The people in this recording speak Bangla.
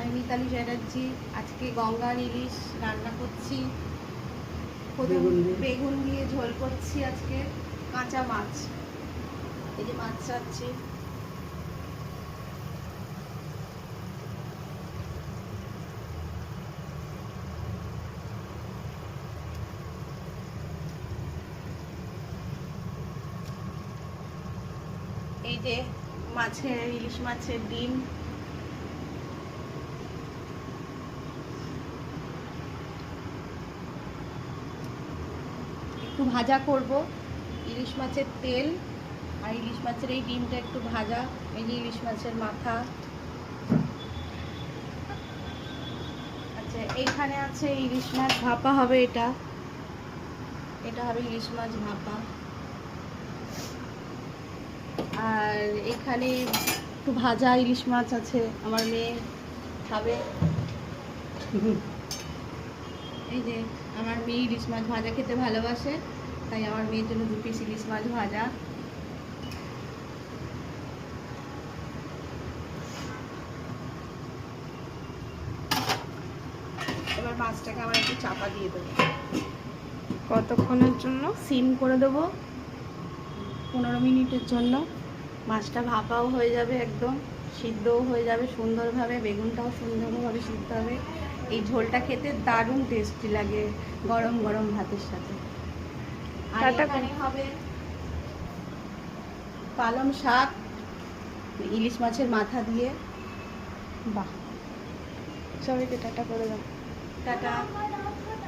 আমি মিতালি চ্যাটার্জি। আজকে গঙ্গার ইলিশ রান্না করছি। বেগুন দিয়ে ঝোল করছি আজকে। কাঁচা মাছ, এই যে মাছ চাচ্ছি। এই যে ইলিশ মাছের ডিম, একটু ভাজা করব। ইলিশ মাছের তেল আর ইলিশ মাছের এই ডিমটা একটু ভাজা। এই যে ইলিশ মাছের মাথা। আচ্ছা, এইখানে আছে ইলিশ মাছ ভাপা হবে। এটা হবে ইলিশ মাছ ভাপা। আর এখানে একটু ভাজা ইলিশ মাছ আছে, আমার মেয়ে খাবে। এই যে আমার মেয়ে ইলিশ মাছ ভাজা খেতে ভালোবাসে, তাই আমার মেয়ের জন্য 2 পিস ইলিশ মাছ ভাজা। এবার মাছটাকে আমার একটু চাপা দিয়ে দেবো। কতক্ষণের জন্য? সিম করে দেবো 15 মিনিটের জন্য। মাছটা ভাপাও হয়ে যাবে, একদম সিদ্ধও হয়ে যাবে সুন্দরভাবে, বেগুনটাও সুন্দরভাবে সিদ্ধ হবে। এই ঝোলটা খেতে দারুণ টেস্টি লাগে গরম গরম ভাতের সাথে। আর এখানে হবে পালং শাক ইলিশ মাছের মাথা দিয়ে। বাহ, সবাইকে টাটা করে দাও। টাটা।